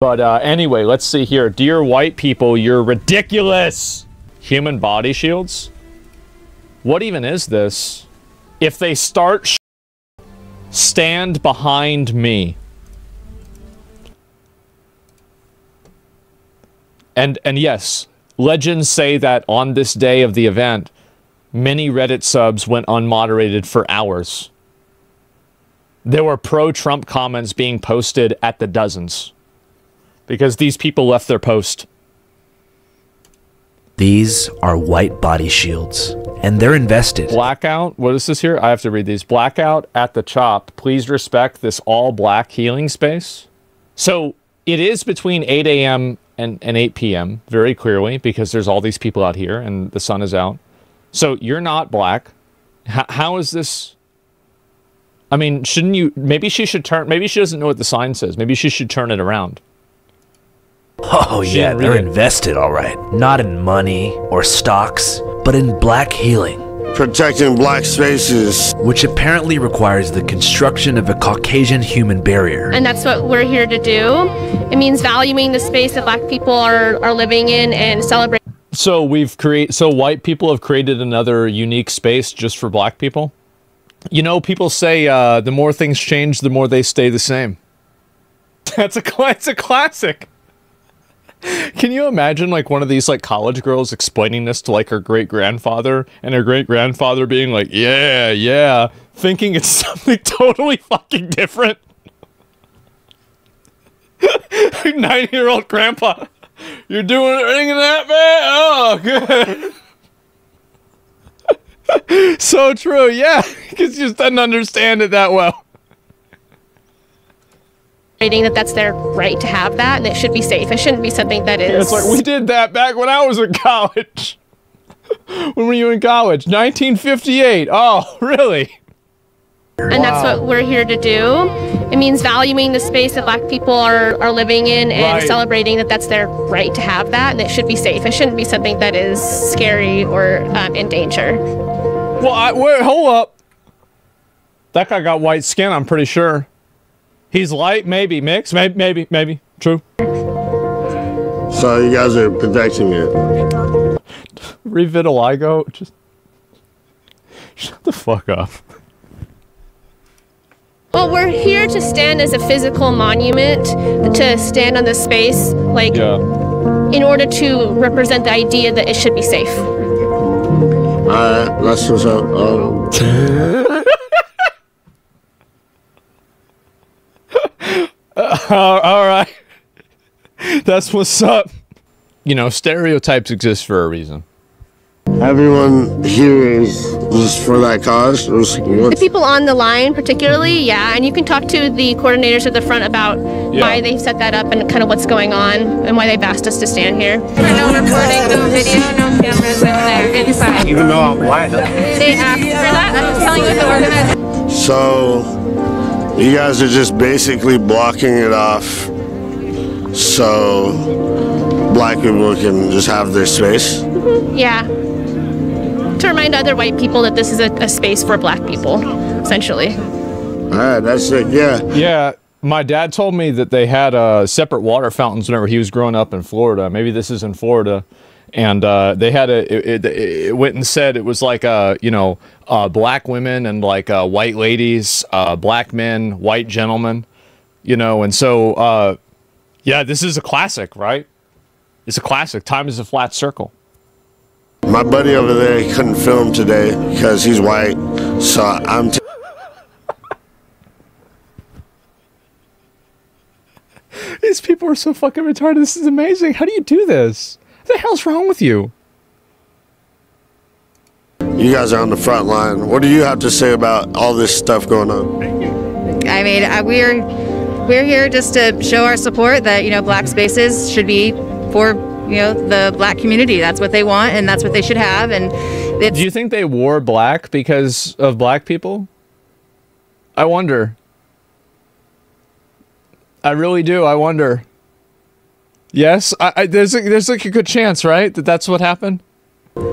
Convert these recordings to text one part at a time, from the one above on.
But anyway, let's see here. Dear white people, you're ridiculous! Human body shields? What even is this? If they start stand behind me. And yes, legends say that on this day of the event, many Reddit subs went unmoderated for hours. There were pro-Trump comments being posted at the dozens. Because these people left their post. These are white body shields, and they're invested. Blackout? What is this here? I have to read these. Blackout at the Chop. Please respect this all-black healing space. So, it is between 8 a.m. and 8 p.m., very clearly, because there's all these people out here, and the sun is out. So, you're not black. How is this... I mean, shouldn't you... Maybe she should turn... Maybe she doesn't know what the sign says. Maybe she should turn it around. Oh yeah, they're invested, all right. Not in money or stocks, but in black healing. Protecting black spaces. Which apparently requires the construction of a Caucasian human barrier. And that's what we're here to do. It means valuing the space that black people are living in and celebrating. So white people have created another unique space just for black people? You know, people say the more things change, the more they stay the same. It's a classic. Can you imagine, like, one of these, like, college girls explaining this to, like, her great-grandfather, and her great-grandfather being like, yeah, thinking it's something totally fucking different? 90-year-old grandpa, you're doing anything that bad? Oh, good. So true, yeah, because you just didn't understand it that well. That that's their right to have that, and it should be safe. It shouldn't be something that is... It's like, we did that back when I was in college. When were you in college? 1958. Oh, really? And that's what we're here to do. It means valuing the space that black people are living in and celebrating that that's their right to have that, and it should be safe. It shouldn't be something that is scary or in danger. Well, wait, hold up. That guy got white skin, I'm pretty sure. He's light, maybe. Mixed, maybe. True. So you guys are protecting it. Revitiligo? Just... Shut the fuck up. Well, we're here to stand as a physical monument, to stand on this space, like, in order to represent the idea that it should be safe. Alright, that's what's up. All right. That's what's up. You know, stereotypes exist for a reason. Everyone here is just for that cause? The people on the line particularly, yeah, and you can talk to the coordinators at the front about why they set that up and kind of what's going on and why they've asked us to stand here. No recording, no video, no cameras in there, inside. Even though I'm white. They asked for that, I'm telling you the organizer. So, you guys are just basically blocking it off so black people can just have their space? Yeah. To remind other white people that this is a space for black people, essentially. Alright, that's it, yeah. Yeah, my dad told me that they had separate water fountains whenever he was growing up in Florida. Maybe this is in Florida. And they had it went and said it was like, you know, black women and like white ladies, black men, white gentlemen, you know, and so, yeah, this is a classic, right? It's a classic. Time is a flat circle. My buddy over there, he couldn't film today because he's white, so I'm... These people are so fucking retarded. This is amazing. How do you do this? What the hell's wrong with you? You guys are on the front line. What do you have to say about all this stuff going on? I mean, we're here just to show our support that, you know, black spaces should be for, you know, the black community. That's what they want and that's what they should have. And do you think they wore black because of black people? I wonder. I really do. I wonder. Yes, there's like a good chance, right, that that's what happened.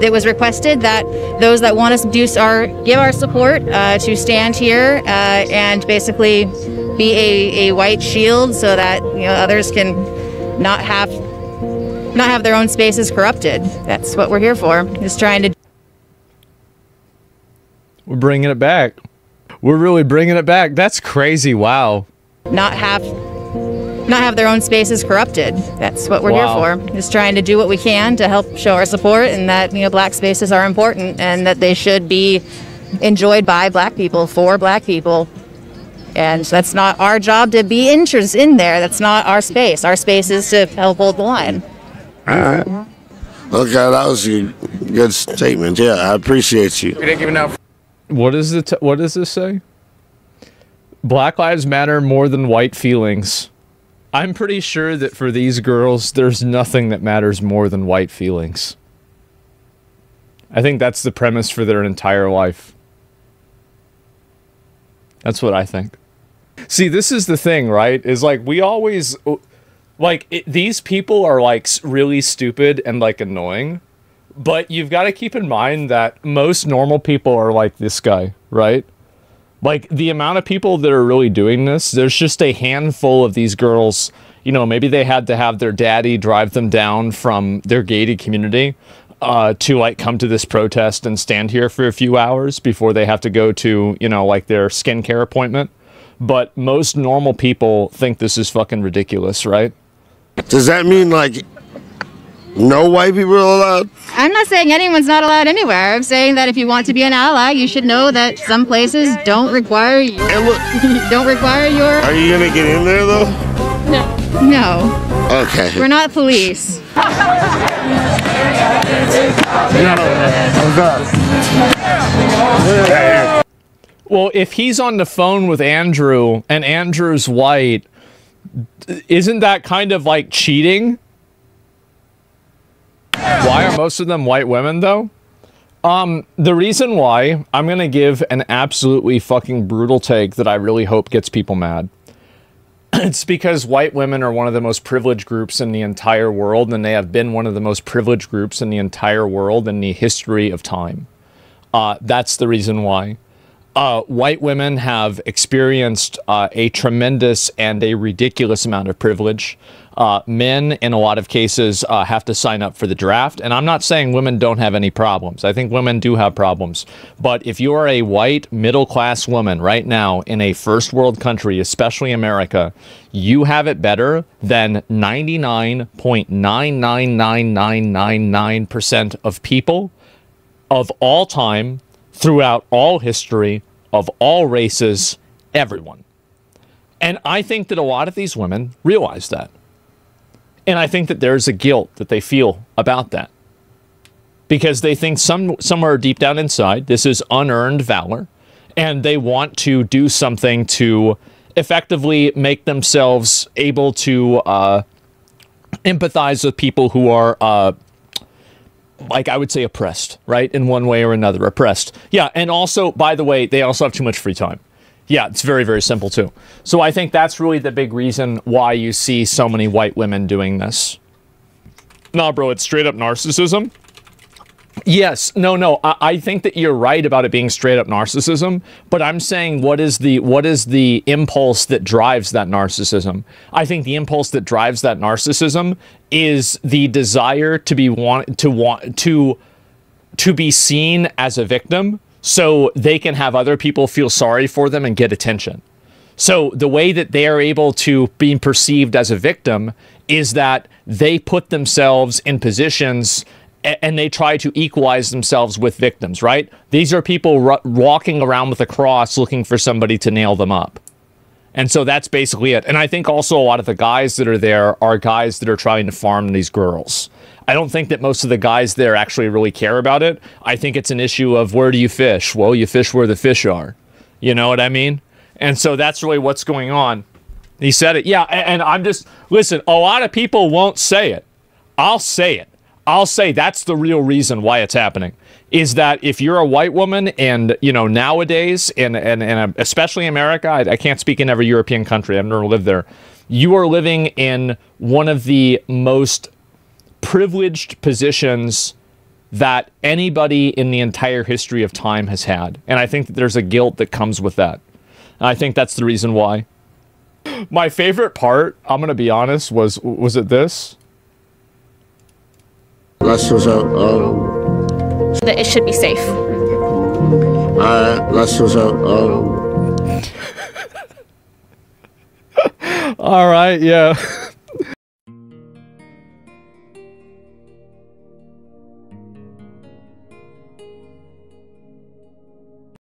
It was requested that those that want us to give our support to stand here and basically be a white shield so that, you know, others can not have their own spaces corrupted. That's what we're here for. Just trying to. We're bringing it back. We're really bringing it back. That's crazy. Wow. Not have their own spaces corrupted. That's what we're here for. Just trying to do what we can to help show our support, and that, you know, black spaces are important and that they should be enjoyed by black people for black people. And that's not our job to be interested in there. That's not our space. Our space is to help hold the line. All right. Okay, that was a good statement. Yeah, I appreciate you. We didn't give enough. What does this say? Black lives matter more than white feelings. I'm pretty sure that for these girls, there's nothing that matters more than white feelings. I think that's the premise for their entire life. That's what I think. See, this is the thing, right? Is like, we always, like, these people are like really stupid and like annoying, but you've got to keep in mind that most normal people are like this guy, right? Like, the amount of people that are really doing this, there's just a handful of these girls, you know, maybe they had to have their daddy drive them down from their gated community to, like, come to this protest and stand here for a few hours before they have to go to, you know, like, their skincare appointment. But most normal people think this is fucking ridiculous, right? Does that mean, like, no white people are allowed? I'm not saying anyone's not allowed anywhere. I'm saying that if you want to be an ally, you should know that some places don't require you. Don't require your. Are you gonna get in there though? No. No. Okay. We're not police. Well, if he's on the phone with Andrew and Andrew's white, isn't that kind of like cheating? Why are most of them white women, though? The reason why, I'm going to give an absolutely fucking brutal take that I really hope gets people mad. It's because white women are one of the most privileged groups in the entire world, and they have been one of the most privileged groups in the entire world in the history of time. That's the reason why. White women have experienced a tremendous and a ridiculous amount of privilege. Men, in a lot of cases, have to sign up for the draft. And I'm not saying women don't have any problems. I think women do have problems. But if you are a white, middle-class woman right now in a first world country, especially America, you have it better than 99.999999% of people of all time, throughout all history, of all races, everyone. And I think that a lot of these women realize that. And I think that there's a guilt that they feel about that. Because they think somewhere deep down inside, this is unearned valor, and they want to do something to effectively make themselves able to empathize with people who are like, I would say, oppressed, right? In one way or another, oppressed. Yeah, and also, by the way, they also have too much free time. Yeah, it's very, very simple, too. So I think that's really the big reason why you see so many white women doing this. Nah, bro, it's straight up narcissism. Yes, no, I think that you're right about it being straight up narcissism, but I'm saying what is the impulse that drives that narcissism? I think the impulse that drives that narcissism is the desire to be seen as a victim so they can have other people feel sorry for them and get attention. So the way that they are able to be perceived as a victim is that they put themselves in positions and they try to equalize themselves with victims, right? These are people walking around with a cross looking for somebody to nail them up. And so that's basically it. And I think also a lot of the guys that are there are guys that are trying to farm these girls. I don't think that most of the guys there actually really care about it. I think it's an issue of, where do you fish? Well, you fish where the fish are. You know what I mean? And so that's really what's going on. He said it. Yeah, and I'm just, listen, a lot of people won't say it. I'll say it. I'll say that's the real reason why it's happening, is that if you're a white woman and, you know, nowadays, and especially America, I can't speak in every European country, I've never lived there, you are living in one of the most privileged positions that anybody in the entire history of time has had. And I think that there's a guilt that comes with that. And I think that's the reason why. My favorite part, I'm gonna be honest, was it this? That's what's up. That it should be safe. Alright, that's what's up. All right, yeah.